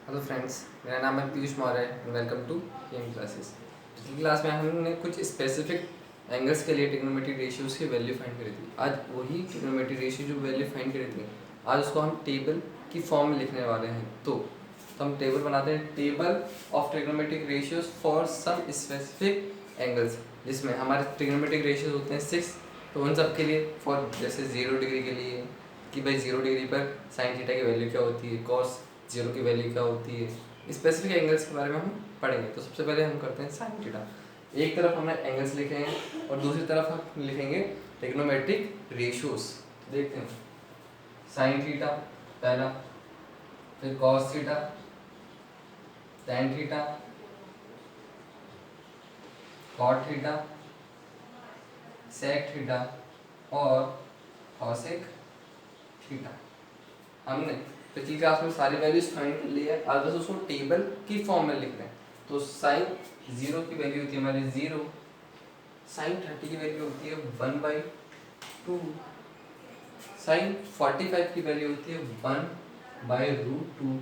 Hello friends, मेरा नाम है Piyush Maurya and welcome to chem classes. पिछली क्लास में हमने कुछ स्पेसिफिक एंगल्स के लिए ट्रिग्नोमेट्रिक रेशियोज़ की वैल्यू फाइंड करी थी। आज वही ट्रिग्नोमेट्रिक रेशियो जो वैल्यू फाइंड करी थी, आज उसको हम टेबल की फॉर्म में लिखने वाले हैं। तो हम टेबल बनाते हैं, table of trigonometric ratios for some specific angles, जिसमें हमारे ट्रिग्नोमेट्रिक रेशियोज होते हैं 6। तो उन सब के लिए फॉर जैसे 0 डिग्री के लिए कि भाई 0 डिग्री पर साइन थीटा की वैल्यू क्या होती है, कॉस 0 की वैल्यू क्या होती है, स्पेसिफिक एंगल्स के बारे में हम पढ़ेंगे। तो सबसे पहले हम करते हैं साइन थीटा। एक तरफ हमने एंगल्स लिखे हैं और दूसरी तरफ हम लिखेंगे ट्रिग्नोमेट्रिक रेशियोज। देखते हैं, साइन थीटा पहला, फिर cos theta, tan theta, cot theta, sec theta और कॉसेक थीटा। हमने पिछली क्लास में सारी वैल्यूज फाइंड कर ली है, आज बस उसको टेबल की फॉर्म में लिख रहे हैं। तो साइन 0 की वैल्यू होती है हमारी 0, साइन 30 की वैल्यू होती है 1/2, साइन 45 की वैल्यू होती है 1/√2,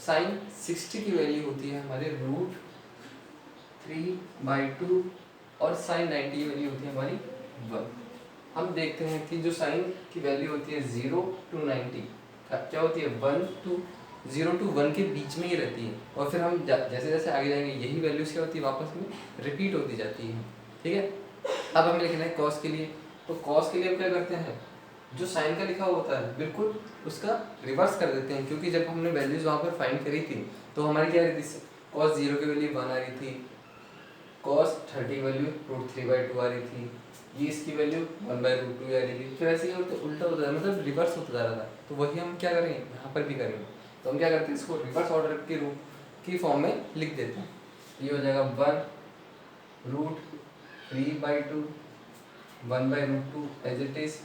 साइन 60 की वैल्यू होती है हमारे √3/2 और साइन 90 की वैल्यू होती है हमारी 1। हम देखते हैं कि जो साइन की वैल्यू होती है 0 to 90 क्या होती है, 0 to 1 के बीच में ही रहती है। और फिर हम जैसे जैसे आगे जाएंगे यही वैल्यूज क्या होती है, वापस में रिपीट होती जाती है। ठीक है, अब हमें लिखना है कॉस के लिए। तो कॉस के लिए हम क्या करते हैं, जो साइन का लिखा होता है बिल्कुल उसका रिवर्स कर देते हैं, क्योंकि जब हमने वैल्यूज वहाँ पर फाइंड करी थी तो हमारी क्या रही थी, कॉस 0 की वैल्यू 1 आ रही थी, कॉस 30 वैल्यू √3/2 आ रही थी, ये इसकी वैल्यू 1/√2 आ रही थी। फिर ऐसे ही उल्टा होता है, मतलब रिवर्स होता जा रहा था। तो वही हम क्या करेंगे, यहाँ पर भी करेंगे। तो हम क्या करते हैं, इसको रिवर्स ऑर्डर के रूप की फॉर्म में लिख देते हैं। ये हो जाएगा 1√3/2, 1/√2 एज इट इज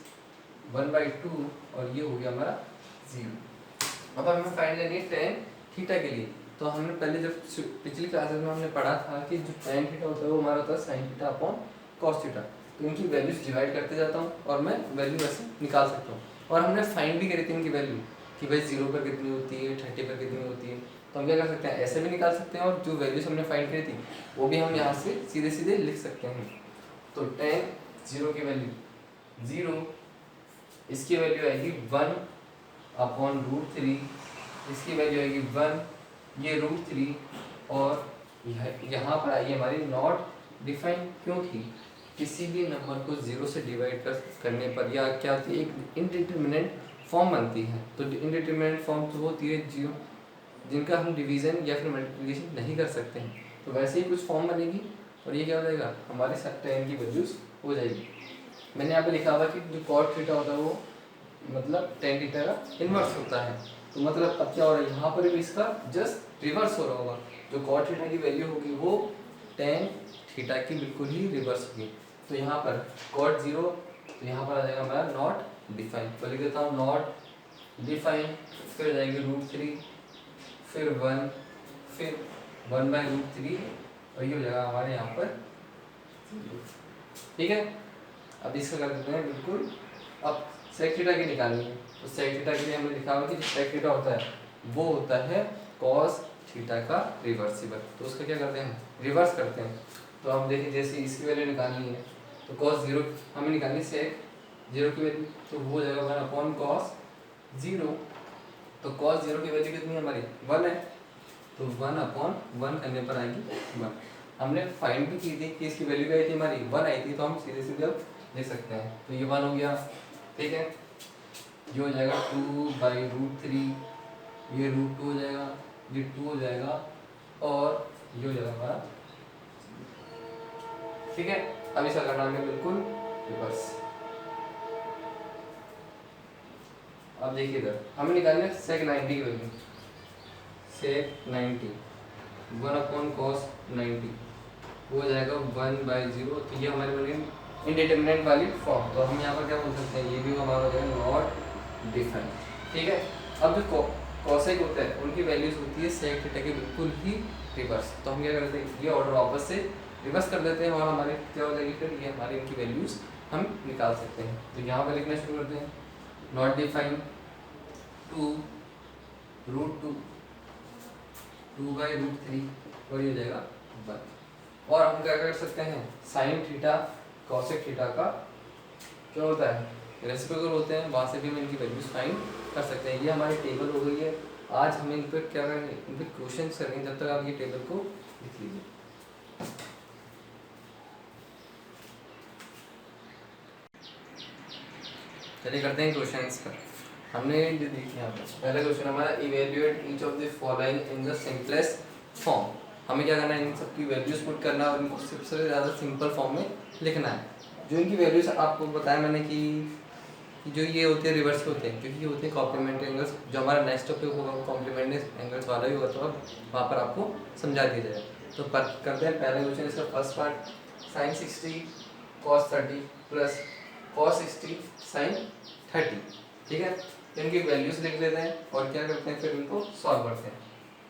1/2 और ये हो गया हमारा 0। अब हमें फाइंड करनी है टैन थीटा के लिए। तो हमने पहले जब पिछली क्लासेस में हमने पढ़ा था कि जो टैन थीटा होता है वो हमारा होता है sine theta upon cos theta. तो इनकी वैल्यूज डिवाइड करते जाता हूँ और मैं वैल्यू ऐसे निकाल सकता हूँ। और हमने फाइंड भी करी थी इनकी वैल्यू कि भाई 0 पर कितनी होती है, 30 पर कितनी होती है। तो हम क्या कर सकते हैं, ऐसे भी निकाल सकते हैं और जो वैल्यूज हमने फाइंड करी थी वो भी हम यहाँ से सीधे सीधे लिख सकते हैं। तो टैन 0 की वैल्यू 0, इसकी वैल्यू आएगी 1/√3, इसकी वैल्यू आएगी 1, ये √3 और यहाँ पर आई हमारी नॉट डिफाइन, क्योंकि किसी भी नंबर को 0 से डिवाइड करने पर या क्या होती है, एक इनडिटरमिनेट फॉर्म बनती है। तो इनडिटरमिनेट फॉर्म तो होती है 0 जिनका हम डिवीज़न या फिर मल्टीप्लिकेशन नहीं कर सकते हैं। तो वैसे ही कुछ फॉर्म बनेगी और ये क्या हो जाएगा, हमारे टैन की वैल्यूज हो जाएगी। मैंने यहाँ पे लिखा हुआ कि जो कॉट थीटा होता है वो मतलब टैन थीटा का इन्वर्स होता है। तो मतलब अब क्या हो रहा है, यहाँ पर भी इसका जस्ट रिवर्स हो रहा होगा। जो कॉट थीटा की वैल्यू होगी वो टैन थीटा की बिल्कुल ही रिवर्स होगी। तो यहाँ पर कॉट 0, तो यहाँ पर आ जाएगा हमारा नॉट डिफाइन। तो लिख देता हूँ नॉट डिफाइन, फिर आ जाएगी √3, फिर 1, फिर 1/√3 और ये हो जाएगा हमारे यहाँ पर 0। ठीक है, अब इसका कर देते हैं बिल्कुल। अब सेक थीटा की निकालनी है। तो सेक थीटा के लिए हमने लिखा हुआ कि जो सेक थीटा होता है वो होता है कॉस थीटा का रिवर्सिबल। तो उसका क्या करते हैं, रिवर्स करते हैं। तो हम देखें, जैसे इसकी वैल्यू निकालनी है तो कॉस 0 हमें निकालनी, सेक 0 की वैल्यू, तो वो हो जाएगा 1/cos 0। तो cos 0 की वैल्यू कितनी है हमारी, 1 है। तो 1/1 करने पर आएगी 1। हमने फाइंड भी की थी कि इसकी वैल्यू क्या आई थी हमारी, 1 आई थी। तो हम सीधे सीधे अब लिख सकते हैं। तो ये 1 हो गया, ठीक है। ये हो जाएगा 2/√3, ये √2 हो जाएगा, ये 2 हो जाएगा और ये हो जाएगा हमारा, ठीक है। अब इसका करना है बिल्कुल रिवर्स। अब देखिए इधर हमें निकालना है सेक 90 की वैल्यू। सेक 90 1/cos 90 वो हो जाएगा 1/0। तो ये हमारे बन गए इनडिटरमिनेट वाली फॉर्म। तो हम यहाँ पर क्या बोल सकते हैं, ये भी हमारा हो जाएगा नॉट डिफाइन। ठीक है, अब जो कॉसेक होता है उनकी वैल्यूज होती है सेक थीटा के बिल्कुल ही रिवर्स। तो हम क्या करते हैं, ये ऑर्डर वापस से रिवर्स कर देते हैं और हमारे क्या हो जाएगी, फिर ये हमारी इनकी वैल्यूज हम निकाल सकते हैं। तो यहाँ पर लिखना शुरू करते हैं, नॉट डिफाइन 2√2 2/√3 और ये हो जाएगा 1। और हम क्या कर सकते हैं, साइन थीटा कॉसेक थीटा का क्या होता है, रेसिप्रोकल होते हैं, वहाँ से भी हम इनकी वैल्यूज फाइंड कर सकते हैं। ये हमारी टेबल हो गई है। आज हम इन पर क्या करेंगे, इन पर क्वेश्चन करेंगे, जब तक आप ये टेबल को लिख लीजिए। चलिए करते हैं क्वेश्चंस पर। हमने जो देखिए यहाँ पर पहला क्वेश्चन हमारा, evaluate each of the following in the simplest form. हमें क्या करना है, इन सबकी वैल्यूज पुट करना है और इनको सबसे ज़्यादा सिंपल फॉर्म में लिखना है। जो इनकी वैल्यूज आपको बताया मैंने कि जो ये होते हैं रिवर्स होते हैं, क्योंकि ये होते हैं कॉम्प्लीमेंट्री एंगल्स। जो हमारा नेक्स्ट टॉपिक होगा वो कॉम्प्लीमेंट्री एंगल्स वाला ही होगा, तो अब वहाँ पर आपको समझा दिया जाएगा। तो करते हैं पहला क्वेश्चन, इसका first part, sine 60 cos 30 plus cos 60 sine 30। ठीक है, इनकी वैल्यूज लिख लेते हैं और क्या करते हैं, फिर इनको सॉल्व करते हैं।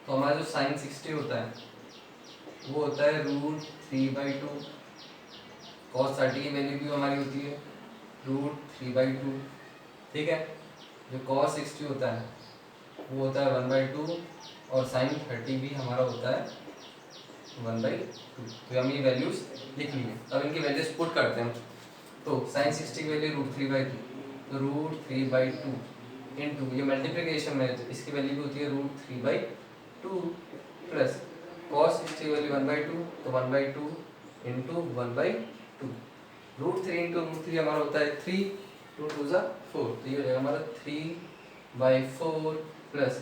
तो हमारा जो साइन 60 होता है वो होता है √3/2, कॉस 30 की वैल्यू भी हमारी होती है √3/2। ठीक है, जो कॉस 60 होता है वो होता है 1/2 और साइन 30 भी हमारा होता है 1/2। तो हम ये वैल्यूज लिख लिए। अब इनकी वैल्यूज पुट करते हैं। तो साइन 60 की वैल्यू √3/2, तो √3/2 इंटू ये मल्टीप्लिकेशन में, तो इसकी वैल्यू भी होती है √3/2 प्लस कॉस 60 की वैल्यू 1/2, तो 1/2 इंटू 1/2। √3 इंटू √3 हमारा होता है 3, 2 2 ज़ा 4, तो ये हो जाएगा हमारा 3/4 प्लस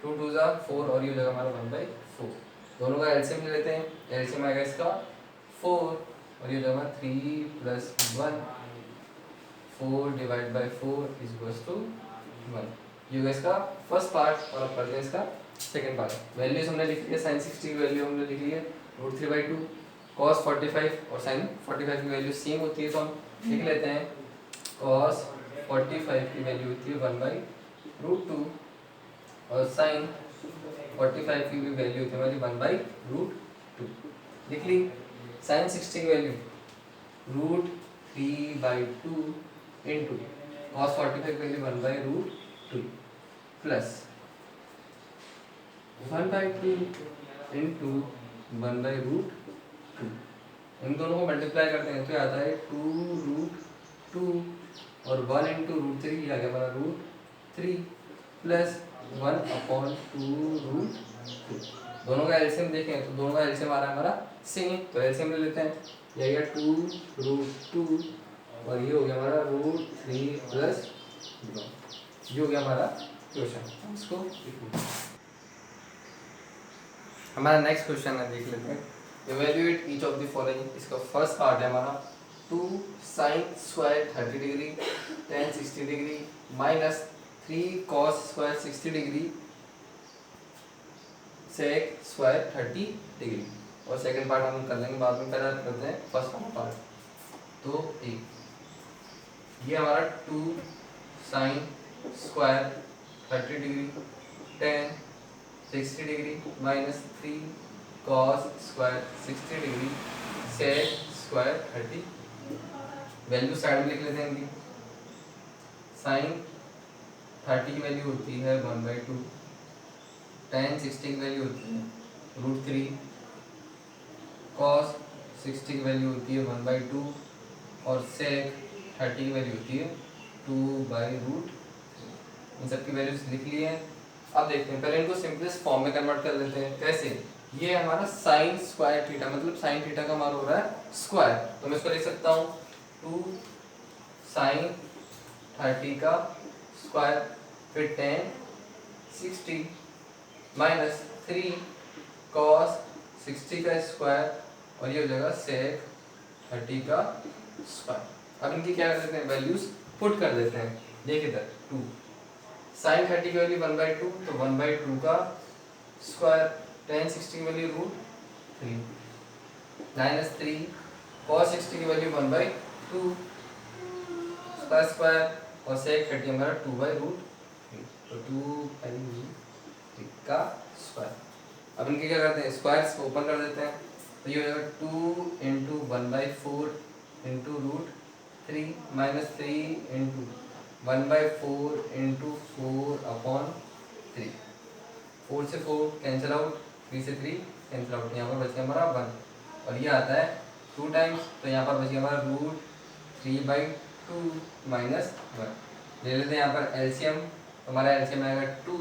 2 2 ज़ा 4 और ये हो जाएगा हमारा 1/4। दोनों का एलसीएम ले लेते हैं, एलसीएम आएगा इसका 4 और ये हो जाएगा 3 + 1, 4 डिवाइड बाई 4 = 1। ये होगा इसका फर्स्ट पार्ट। और अब करते हैं इसका सेकंड पार्ट। वैल्यूज हमने लिख लिया, साइन 60 की वैल्यू हमने लिख ली है √3/2, कॉस 45 और साइन 45 की वैल्यू सेम होती है, तो हम लिख लेते हैं कॉस 45 की वैल्यू होती है 1/√2 और साइन 45 की भी वैल्यू होती है हमारी 1/√2। लिख ली। साइन 60 की वैल्यू √3/2 इंटू कॉस 45 की वैल्यू 1/√2 प्लस 1/2 इंटू 1/√2। इन दोनों को मल्टीप्लाई करते हैं तो आता है 2√2 और 1 इंटू √3 आ गया हमारा √3 प्लस 1/2√2। दोनों का एलसीएम देखें तो दोनों का एलसीएम आ रहा है हमारा सेम, तो एलसीएम ले लेते हैं। ये आ गया 2√2 और ये हो गया हमारा √3 प्लस 1। ये हो गया हमारा क्वेश्चन। इसको हमारा नेक्स्ट क्वेश्चन है, देख लेते हैं। Evaluate each of the following. इसका फर्स्ट पार्ट है हमारा 2 sin square 30 degree tan 60 degree minus 3 cos square 60 degree sec square 30 degree. और सेकंड पार्ट हम कर लेंगे बाद में, पहले करते हैं फर्स्ट पार्ट। तो ये हमारा 2 sin square 30 degree tan 60 degree minus 3 cos square 60 degree sec square 30। Value side में लिख लेते हैं इनकी। साइन 30 की वैल्यू होती है 1/2, tan 60 की वैल्यू होती है √3, cos 60 की वैल्यू होती है 1/2 और sec 30 की वैल्यू होती है 2/√3। इन सब की वैल्यूज लिख लिए हैं। अब देखते हैं, पहले इनको सिंपलेस्ट फॉर्म में कन्वर्ट कर लेते हैं। कैसे? ये हमारा साइन स्क्वायर थीटा, मतलब साइन थीटा का हमारा हो रहा है स्क्वायर, तो मैं इसको लिख सकता हूँ 2 sin 30 का स्क्वायर फिर tan 60 माइनस 3 cos 60 का स्क्वायर और ये हो जाएगा sec 30 का स्क्वायर। अब इनकी क्या कर देते हैं, वैल्यूज पुट कर देते हैं। देखिए इधर 2 sin 30 की वैल्यू 1/2, तो 1/2 का स्क्वायर, tan 60 की वैल्यू √3 माइनस 3 cos 60 की वैल्यू 1/2 उसका स्क्वायर और sec 30 हमारा 2/√3, तो 2/√3 का स्क्वायर। अब इनके क्या करते हैं, स्क्वायर्स को ओपन कर देते हैं, तो ये हो जाएगा 2 into 1/4 into √3 minus 3 into 1/4 into 4/3। 4 से 4 कैंसिल आउट, 3 से 3 कैंसिल आउट, यहाँ पर बच गया हमारा 1 और ये आता है 2 टाइम्स, तो यहाँ पर बच गया हमारा √3/2 माइनस 1। ले लेते हैं यहाँ पर एलसीएम, तो हमारा एलसीएम आएगा 2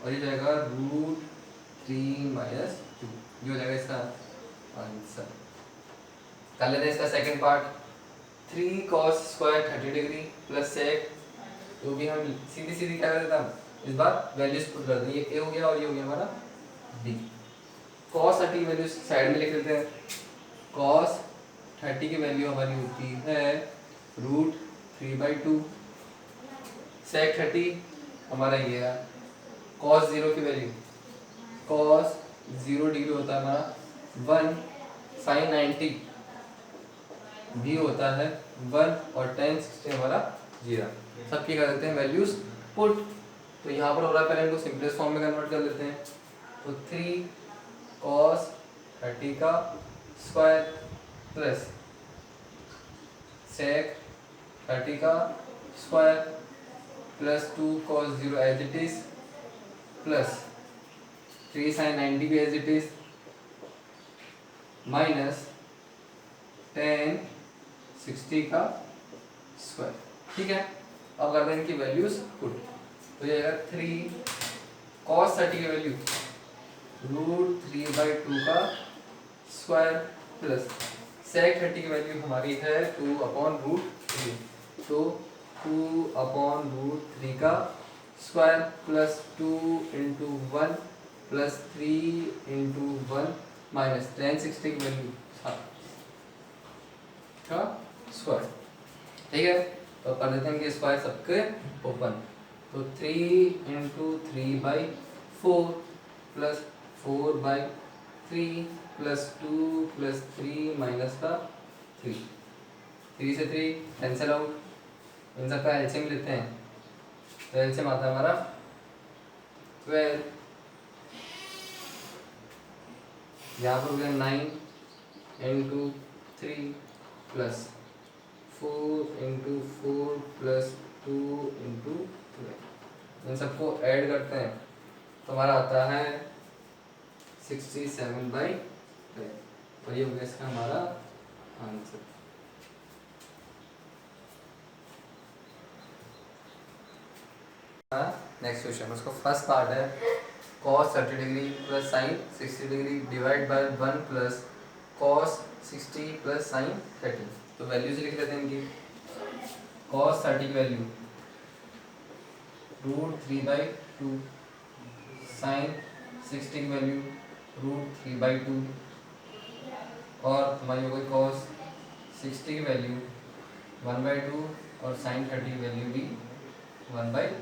और ये जाएगा √3 माइनस 2, ये हो जाएगा इसका आंसर। कर लेते हैं इसका second part. 3 cos square 30 degree plus sec, तो भी हम सीधी सीधी क्या कर देता हूँ, इस बार वैल्यूज पुट कर देंगे, ये ए हो गया और ये हो गया हमारा बी। cos 30 की वैल्यू साइड में लिख लेते हैं। cos 30 की वैल्यू हमारी होती है √3/2। sec 30 हमारा ये है। cos 0 की वैल्यू, cos 0 डिग्री होता है हमारा 1, sin 90 भी होता है 1 और tan 60 हमारा 0। सबकी कर देते हैं वैल्यूज पुट। तो यहाँ पर हो रहा है, पहले इनको सिंपलेस्ट फॉर्म में कन्वर्ट कर लेते हैं। तो 3 cos 30 का स्क्वायर प्लस sec 30 का square plus 2 cos 0 as it is plus 3 sin 90 भी as it is minus tan 60 का स्क्वायर। ठीक है, अब करते हैं इनकी वैल्यूज पुट। तो ये आएगा 3 cos 30 की वैल्यू √3/2 का स्क्वायर प्लस sec 30 की वैल्यू हमारी है 2/√3, तो 2/√3 का square plus 2 × 1 plus 3 × 1 minus tan 60 की वैल्यू का स्क्वायर। ठीक है, तो कर देते हैं कि स्क्वायर सबके ओपन। तो 3 × 3/4 प्लस 4/3 प्लस 2 प्लस 3 माइनस का 3, 3 से 3 कैंसिल आउट, इन सबका एलसीएम लेते हैं। तो एलसीएम आता है हमारा 12, यहाँ पर हो गया 9 × 3 प्लस 4 × 4 प्लस 2 × 12, इन सबको ऐड करते हैं तो हमारा आता है 67/12 और ये हो गया इसका हमारा आंसर। नेक्स्ट क्वेश्चन, उसका फर्स्ट पार्ट है cos 30 degree plus sin 60 degree divide by 1 plus cos 60 plus sin 30। तो वैल्यूज लिख लेते हैं इनकी। cos 30 की वैल्यू √3/2, sin 60 की वैल्यू √3/2 और हमारी हो गई cos 60 की वैल्यू 1/2 और sin 30 की वैल्यू भी 1/2।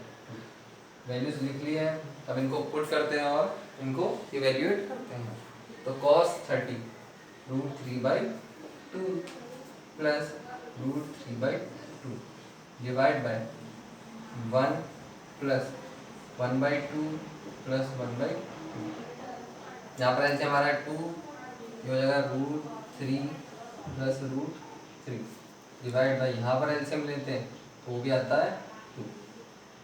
वैल्यूज लिख ली है, अब इनको पुट करते हैं और इनको इवेल्युएट करते हैं। तो cos 30 √3/2 plus √3/2 divide by 1 plus 1/2 plus 1/2। यहाँ पर ऐसे हमारा 2, ये हो जाएगा √3 प्लस √3 डिवाइड बाय, यहाँ पर एलसीएम लेते हैं तो वो भी आता है 2,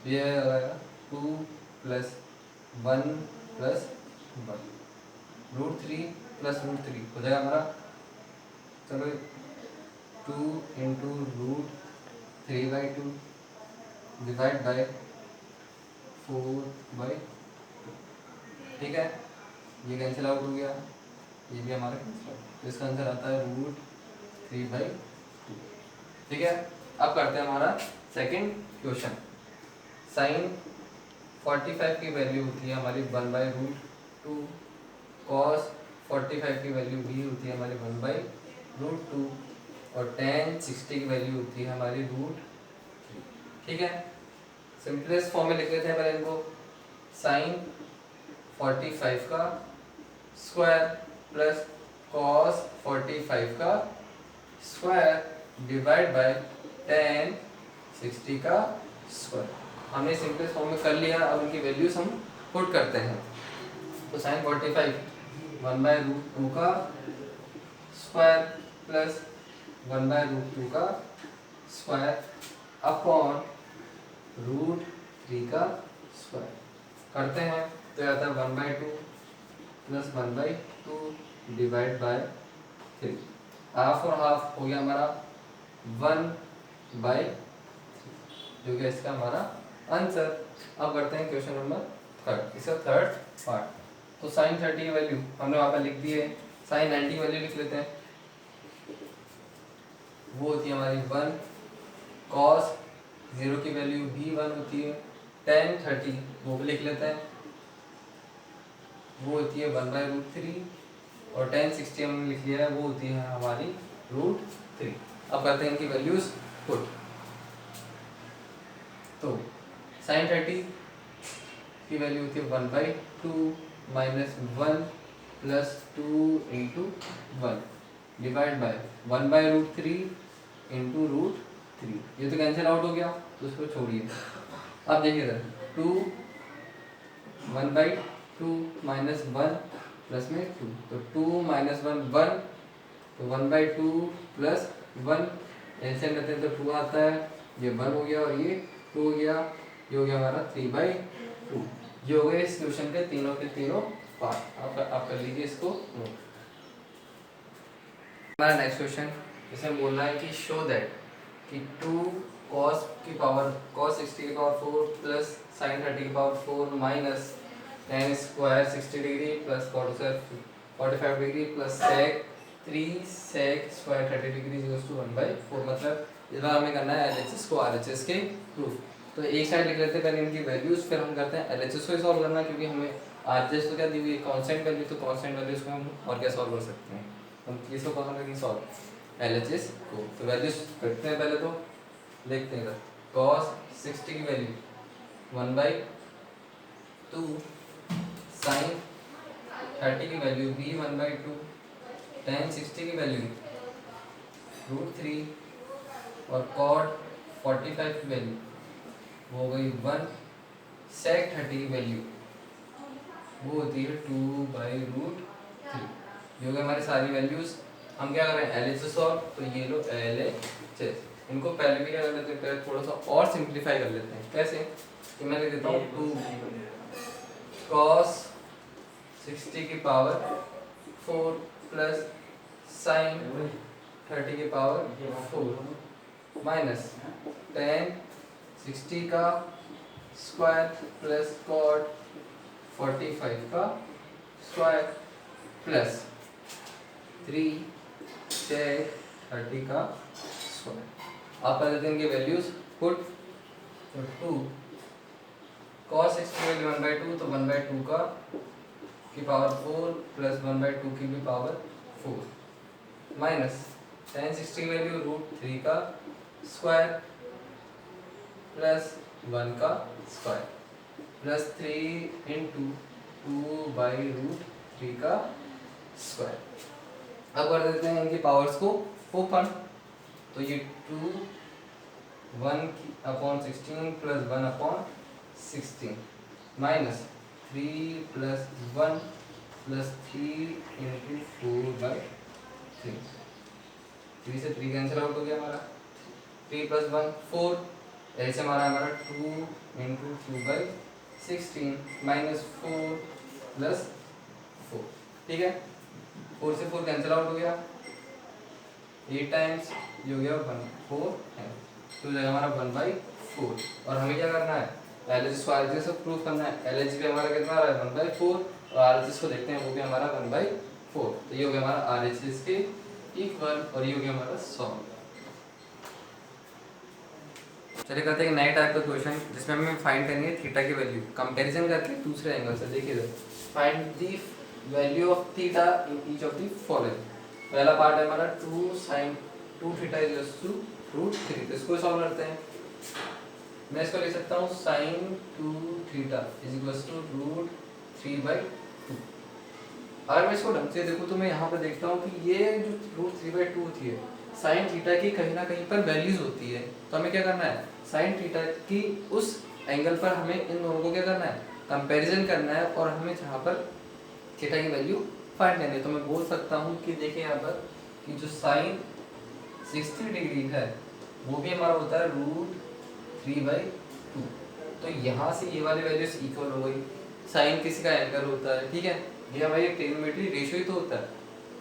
तो ये हो जाएगा 2 प्लस 1 प्लस 1 √3 प्लस √3 हो जाएगा हमारा, चलो 2 × √3/2 डिवाइड बाय 4/2। ठीक है, ये कैंसिल आउट हो गया, ये भी हमारा कैंसिल आउट, तो इसका आंसर आता है √3/2। ठीक है, अब करते हैं हमारा सेकंड क्वेश्चन। sin 45 की वैल्यू होती है हमारी 1/√2, cos 45 की वैल्यू भी होती है हमारी 1/√2 और tan 60 की वैल्यू होती है हमारी √3। ठीक है, सिंपलेस्ट फॉर्म में लिख लेते हैं पहले इनको। sin 45 का स्क्वायर प्लस cos 45 का स्क्वायर डिवाइड बाय tan 60 का स्क्वायर। हमने सिंपलेस्ट फॉर्म में कर लिया, अब उनकी वैल्यूज हम पुट करते हैं। तो sin 45 1/√2 का स्क्वायर प्लस 1/√2 का स्क्वायर अपॉन √3 का स्क्वायर करते हैं तो आता है 1/2 प्लस 1/2 डिवाइड बाय 3। हाफ और हाफ हो गया हमारा 1/3, जो कि इसका हमारा आंसर। अब करते हैं क्वेश्चन नंबर 3, इसका थर्ड पार्ट। तो साइन 30 की वैल्यू हमने वहाँ पर लिख दी है, साइन 90 की वैल्यू लिख लेते हैं। वो होती है हमारी 1, कॉस 0 की वैल्यू भी 1 होती है, tan 30 वो भी लिख लेते हैं, वो होती है 1/√3, और tan 60 हमने लिख लिया है, वो होती है हमारी √3। अब करते हैं इनकी वैल्यूज पुट। तो साइन 30 की वैल्यू होती है 1/2 minus 1 plus 2 into 1 divide by 1/√3 into √3। ये तो कैंसिल आउट हो गया, तो उसको छोड़िए। अब देखिए इधर 2 1/2 माइनस 1 प्लस में 2, तो 2 माइनस 1 1, तो 1/2 प्लस 1 एलसीएम लेते हैं तो 2 आता है, ये 1 हो गया और ये 2 हो गया, ये हो गया हमारा 3/2। ये हो गए इस क्वेश्चन के तीनों पार्ट। आप कर लीजिए इसको नोट। हमारा नेक्स्ट क्वेश्चन, इसमें बोलना है कि शो दैट कि 2 cos की पावर cos 60 की पावर 4 प्लस sin 30 की power 4 minus tan square 60 degree plus cot square 45 degree plus sec 3 sec square 30 degree equals to 1/4। मतलब इस बार हमें करना है LHS को RHS के प्रूफ। तो एक साइड लिख लेते हैं पहले इनकी वैल्यूज, फिर हम करते हैं LHS को ही सॉल्व करना, क्योंकि हमें RHS तो क्या दी हुई है कांस्टेंट वैल्यू, तो कांस्टेंट वैल्यूज को हम और क्या सॉल्व कर सकते हैं, हम किसको कौन करेंगे सॉल्व LHS को। तो वैल्यूज करते हैं, पहले तो देखते हैं इधर cos 60 की वैल्यू 1/2, sin 30 की वैल्यू भी 1/2, tan 60 की वैल्यू √3 और cot 45 की वैल्यू वो हो गई 1, sec 30 की वैल्यू वो होती है 2/√3। जो कि हमारी सारी वैल्यूज हम क्या करें LHS सॉल्व, तो ये लो LHS। इनको पहले भी क्या कर लेते हैं, पहले थोड़ा सा और सिंप्लीफाई कर लेते हैं। कैसे कि मैं लिख देता हूँ 2 cos 60 की पावर 4 प्लस sin 30 की पावर 4 माइनस tan 60 का स्क्वायर प्लस cot 45 का स्क्वायर प्लस 3 sec 30 का स्क्वायर। आप कर देते हैं इनकी वैल्यूज पुट। तो 2 cos 60 की वैल्यू 1/2, तो 1/2 का की पावर 4 प्लस 1/2 की भी पावर 4 माइनस tan 60 की वैल्यू √3 का स्क्वायर प्लस 1 का स्क्वायर प्लस 3 इंटू 2/√3 का स्क्वायर। अब कर देते हैं इनकी पावर्स को ओपन। तो ये 2 1/16 plus 1/16 minus 3 plus 1 plus 3 into 4/3। 3 से 3 कैंसिल आउट हो गया हमारा, 3 प्लस 1 4, ऐसे हमारा 2 इंटू 2/16 माइनस 4 प्लस 4। ठीक है, 4 से 4 कैंसिल आउट हो गया, 8 टाइम्स ये हो गया 1/4 है, तो जो हमारा 1/4। और हमें क्या करना है LHS को RHS से प्रूफ करना है। LHS भी हमारा कितना आ रहा है 1/4, और RHS को देखते हैं वो भी हमारा 1/4। तो ये हो गया हमारा RHS के इक्वल, और ये हो गया हमारा सॉल्व। चलिए करते हैं नए टाइप का क्वेश्चन, जिसमें हमें फाइंड करनी है थीटा की वैल्यू कंपैरिजन करके दूसरे एंगल से। देखिए इधर find the value of theta in each of the following. पहला पार्ट है हमारा 2 sin 2 थीटा इज टू √3। तो इसको सॉल्व करते हैं। मैं इसको लिख सकता हूँ sin 2 theta is equal to √3/2। अगर मैं इसको ढंग से देखूँ तो मैं यहाँ पर देखता हूँ कि ये जो √3/2 होती है साइन थीटा की कहीं ना कहीं पर वैल्यूज होती है। तो हमें क्या करना है साइन थीटा की उस एंगल पर हमें इन दोनों को क्या करना है कंपैरिजन करना है, और हमें जहाँ पर थीटा की वैल्यू फाइंड करनी है। तो मैं बोल सकता हूँ कि देखिए यहाँ पर कि जो साइन 60 डिग्री है वो भी हमारा होता है √3/2। तो यहाँ से ये वाली वैल्यूज इक्वल हो गई। साइन किसी का एंगल होता है, ठीक है, ये हमारी ट्रिग्नोमेट्री रेशियो ही तो होता है।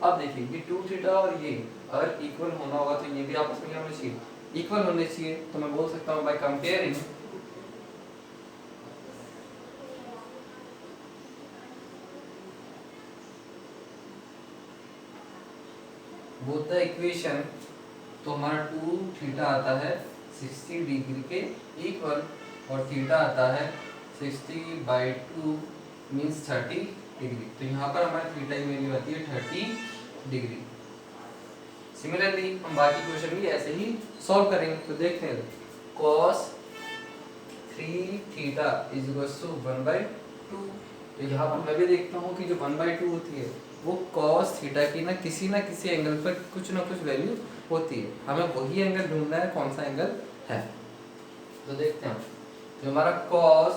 अब देखिए ये 2 थीटा और ये अगर इक्वल होना होगा तो ये भी आपस में क्या होने चाहिए, इक्वल होने चाहिए। तो मैं बोल सकता हूँ by comparing both the equation, तो हमारा 2 थीटा आता है 60 डिग्री के इक्वल और थीटा आता है 60/2 मीन्स 30 डिग्री। तो यहाँ पर हमारे थीटा की वैल्यू आती है 30 डिग्री। सिमिलरली हम बाकी क्वेश्चन भी ऐसे ही सॉल्व करेंगे। तो देखते हैं cos 3 theta is equals to 1/2। तो यहाँ पर मैं भी देखता हूँ कि जो 1/2 होती है वो cos थीटा की ना किसी एंगल पर कुछ ना कुछ वैल्यू होती है। हमें वही एंगल ढूंढना है, कौन सा एंगल है। तो देखते हैं जो हमारा cos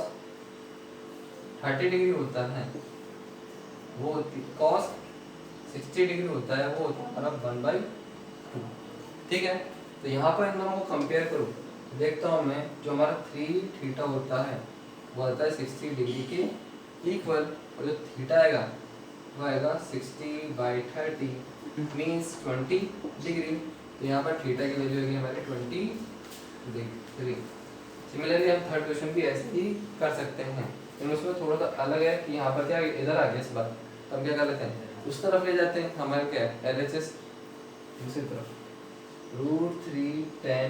30 डिग्री होता है वो cos 60 डिग्री होता है वो हमारा 1/2। ठीक है, तो यहाँ पर इन दोनों को कंपेयर करूँ देखता हूँ मैं, जो हमारा 3 थीटा होता है वो आता है 60 डिग्री के इक्वल, और जो थीटा आएगा वो आएगा 60/30 मीन्स 20 डिग्री। तो यहाँ पर थीटा की वैल्यू होगी हमारे 20 डिग्री। सिमिलरली हम थर्ड क्वेश्चन भी ऐसे ही कर सकते हैं, लेकिन उसमें थोड़ा सा अलग है कि यहाँ पर क्या इधर आ गया इस बार, तो हम क्या कर लेते हैं उस तरफ ले जाते हैं। हमारे क्या है LHS दूसरी तरफ √3 tan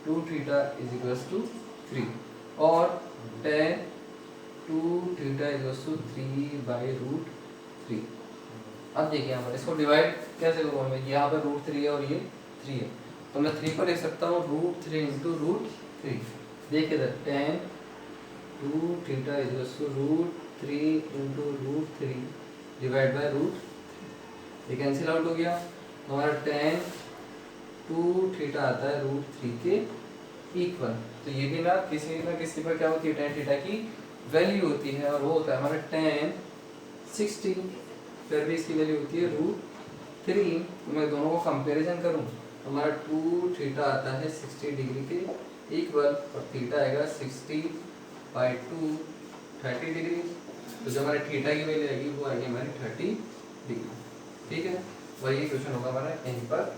2 theta is equals to 3 और tan 2 theta is equals to 3/√3। अब देखिए यहाँ पर इसको डिवाइड कैसे करूँ, हमें यहाँ पर √3 है और ये 3 है, तो मैं 3 पर लिख सकता हूँ √3 इंटू √3। देखिए इधर tan 2 theta is equals to √3 into √3 divide by √3। ये कैंसिल आउट हो गया, हमारा tan 2 थीटा आता है √3 के इक्वल। तो ये भी ना किसी पर क्या होती है tan थीटा की वैल्यू होती है, और वो होता है हमारा tan 60, फिर भी इसकी वैल्यू होती है √3। तो मैं दोनों को कंपैरिजन करूं तो हमारा 2 थीटा आता है 60 डिग्री के इक्वल और थीटा आएगा 60/2 30 डिग्री। तो जो हमारे थीटा की वैल्यू आएगी वो आएगी हमारी 30 डिग्री। ठीक है, वही क्वेश्चन होगा हमारा यहीं पर।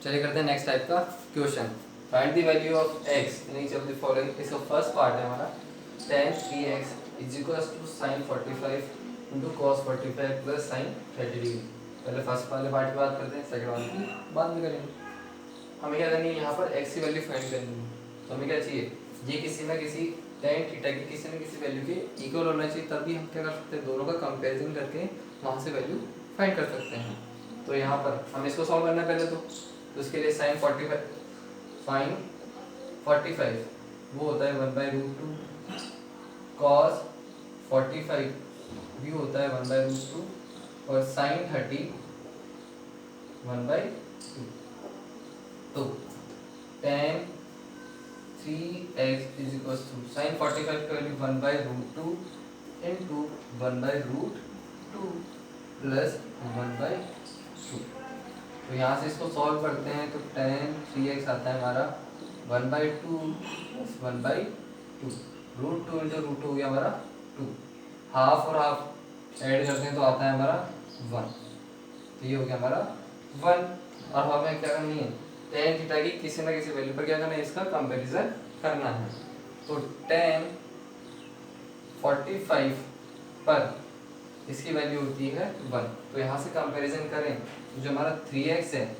चलिए करते हैं नेक्स्ट टाइप का question. Find the value of x in each of the following. इसका फर्स्ट पार्ट है हमारा tan 3x is equals to sin 45 into cos 45 plus sin 30 degree. पहले फर्स्ट वाले पार्ट की बात करते हैं, सेकंड वाले की बाद में करेंगे। हमें क्या करनी है, यहाँ पर x की वैल्यू फाइंड करनी है। तो हमें क्या चाहिए, ये किसी ना किसी tan थीटा की किसी न किसी वैल्यू के इक्वल होना चाहिए, तभी हम क्या कर सकते हैं दोनों का कंपैरिजन करके वहाँ से वैल्यू फाइंड कर सकते हैं। तो यहाँ पर हमें इसको सॉल्व करना है पहले तो उसके लिए sin 45 वो होता है 1/√2, cos 45 भी होता है 1/√2 और sin 30 1/2। तो tan 3x is equal to sin 45 का वैल्यू 1/√2 इंटू 1/√2 प्लस 1/2। तो यहाँ से इसको सॉल्व करते हैं तो tan 3x आता है हमारा 1/2 प्लस 1/2 √2 इंटू √2 हो गया हमारा 2। हाफ और हाफ ऐड करते हैं तो आता है हमारा 1। तो ये हो गया हमारा 1। और हमें क्या करनी है, tan थीटा की किसी ना किसी वैल्यू पर क्या करना है, इसका कंपैरिजन करना है। तो tan 45 पर इसकी वैल्यू होती है 1। तो यहाँ से कंपैरिजन करें तो जो हमारा 3x है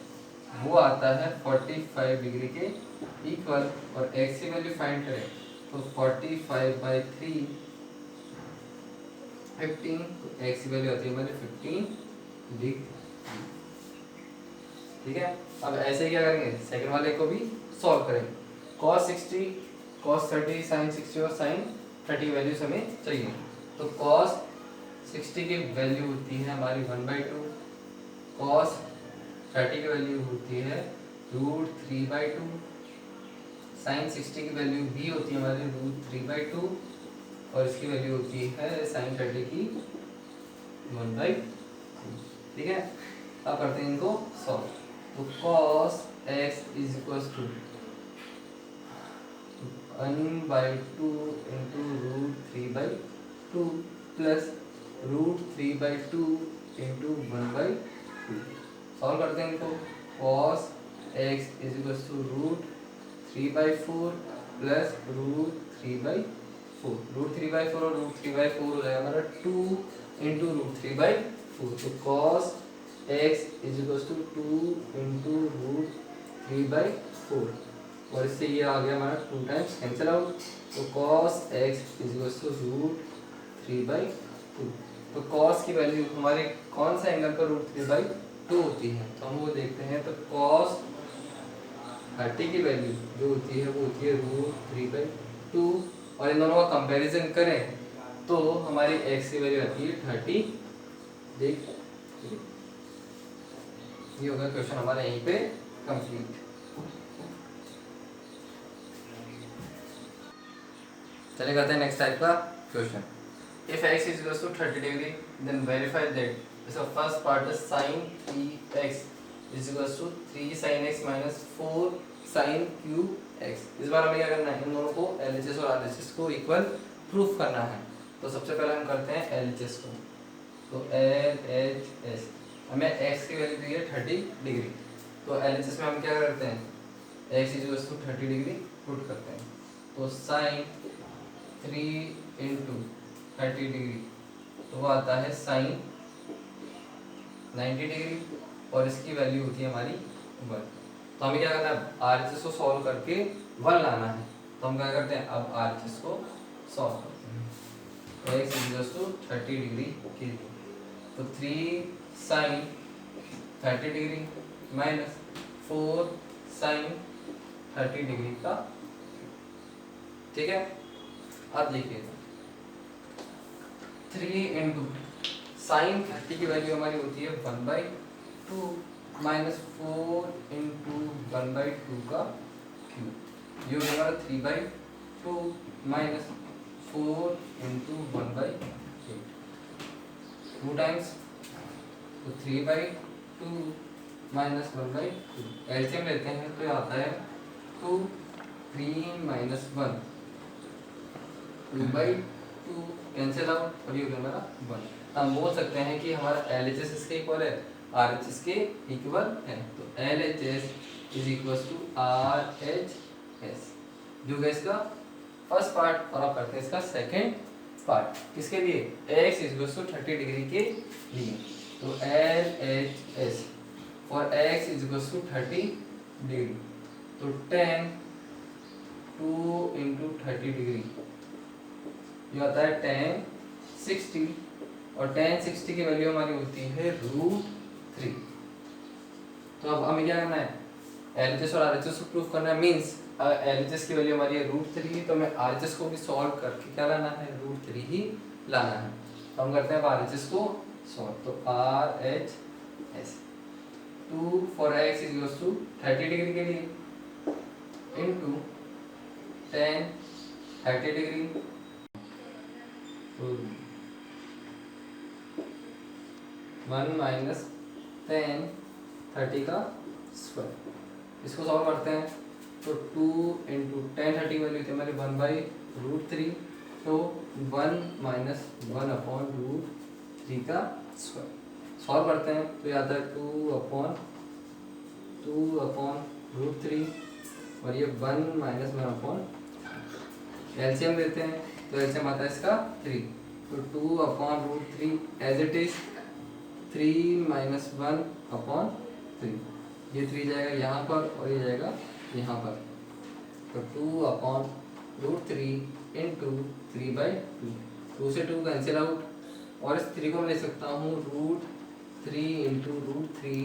वो आता है 45 डिग्री के इक्वल, और x की वैल्यू फाइंड करें तो 45/3 15। तो x की वैल्यू आती है हमारी 15 डिग्री। ठीक है, अब ऐसे क्या करेंगे, सेकंड वाले को भी सॉल्व करेंगे। cos 60 cos 30 sin 60 और sin 30 वैल्यूज हमें चाहिए। तो cos 60 की वैल्यू होती है हमारी 1/2, cos 30 की वैल्यू होती है √3/2, sin 60 की वैल्यू भी होती है हमारी √3/2 और इसकी वैल्यू होती है sin 30 की 1/2। ठीक है, अब करते हैं इनको सॉल्व। तो cos x is equal to 1/2 into √3/2 plus √3/2 into 1/2। Solve करते हैं इनको। cos x is equal to √3/4 plus √3/4। √3/4 और √3/4 हो जाएगा हमारा 2 इंटू √3/4। तो cos x is equal to 2 into √3/4 और इससे ये आ गया हमारा 2 टाइम्स कैंसिल आउट। तो cos x is equal to √3/2। तो cos की वैल्यू हमारे कौन सा एंगल पर √3/2 होती है, तो हम वो देखते हैं। तो cos 30 की वैल्यू जो होती है वो होती है √3/2 और इन दोनों का कंपैरिजन करें तो हमारी x की वैल्यू आती है 30 देख। ये होगा क्वेश्चन हमारा यहीं पे कंप्लीट। चलिए करते हैं नेक्स्ट टाइप का question. If x is equals to 30 degree then verify that so first part is sin 3x is equals to 3 sin x minus 4 sin cube x। इस बार हमें क्या करना है, इन दोनों को LHS और RHS को इक्वल प्रूफ करना है। तो सबसे पहले हम करते हैं LHS को। तो LHS हमें x की वैल्यू दी है 30 डिग्री। तो LHS में हम क्या करते हैं, x is equals to 30 degree put करते हैं। तो sin 3 इंटू 30 डिग्री तो वो आता है sin 90 डिग्री और इसकी वैल्यू होती है हमारी 1। तो हमें क्या करना है, RHS को सॉल्व करके 1 लाना है। तो हम क्या करते हैं, अब RHS को सॉल्व करते हैं। x इक्वल्स टू 30 डिग्री के लिए तो 3 sin 30 degree minus 4 sin 30 degree का, ठीक है। अब देखिए 3 इंटू साइन 30 की वैल्यू हमारी होती है 1/2 माइनस 4 इंटू 1/2 का क्यूब। ये होगा 3/2 माइनस 4 इंटू 1/8 2 टाइम्स। तो 3/2 माइनस 1/2 एलसीएम लेते हैं तो ये आता है 2 3 माइनस 1 2/2 कैंसिल आउट और ये हो गया हमारा 1। हम बोल सकते हैं कि हमारा LHS इसके इक्वल है, RHS के इक्वल है। तो LHS is equal to RHS जो है इसका फर्स्ट पार्ट। और अब करते हैं इसका सेकेंड पार्ट, किसके लिए, x is equal to 30 degree के लिए। तो LHS for x is equal to 30 degree तो 10 2 इंटू 30 डिग्री ये आता है 10 60 और 10 60 की वैल्यू हमारी होती है √3। तो अब हमें क्या करना है, LHS और RHS को प्रूफ करना है। मींस LHS की वैल्यू हमारी है √3 तो हमें RHS को भी सॉल्व करके क्या लाना है, √3 ही लाना है। तो हम करते हैं अब RHS को सॉल्व। तो RHS 2 for x is equal to 30 degree के लिए इनटू 10 30 डिग्री तो 1 माइनस 10 30 का स्क्वायर। इसको सॉल्व करते हैं तो 2 इंटू 10 30 वैल्यू थी हमारी 1/√3 तो 1 माइनस 1/√3 का स्क्वायर। सॉल्व करते हैं तो ये आता है 2/√3 और ये 1 माइनस 1/। एलसीएम लेते हैं तो एलसीएम आता है इसका 3 तो 2/√3 एज इट इज 3 माइनस 1/3 ये 3 जाएगा यहाँ पर और ये जाएगा यहाँ पर। तो 2/√3 इंटू 3/2 2 से 2 कैंसिल आउट और इस 3 को मैं ले सकता हूँ √3 इंटू √3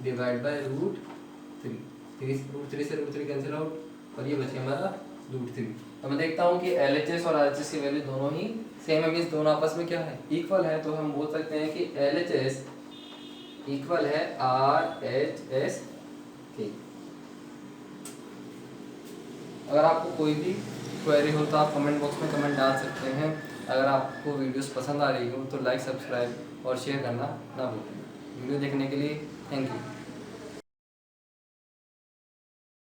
डिवाइड बाई √3 √3 से √3 कैंसिल आउट और ये बचे हमारा √3। तो मैं देखता हूँ कि LHS और RHS की वैल्यू दोनों ही सेम है, मीन्स दोनों आपस में क्या है, इक्वल है। तो हम बोल सकते हैं कि LHS इक्वल है RHS के। अगर आपको कोई भी क्वेरी हो तो आप कमेंट बॉक्स में कमेंट डाल सकते हैं। अगर आपको वीडियोस पसंद आ रही हो तो लाइक सब्सक्राइब और शेयर करना ना भूलें। वीडियो देखने के लिए थैंक यू।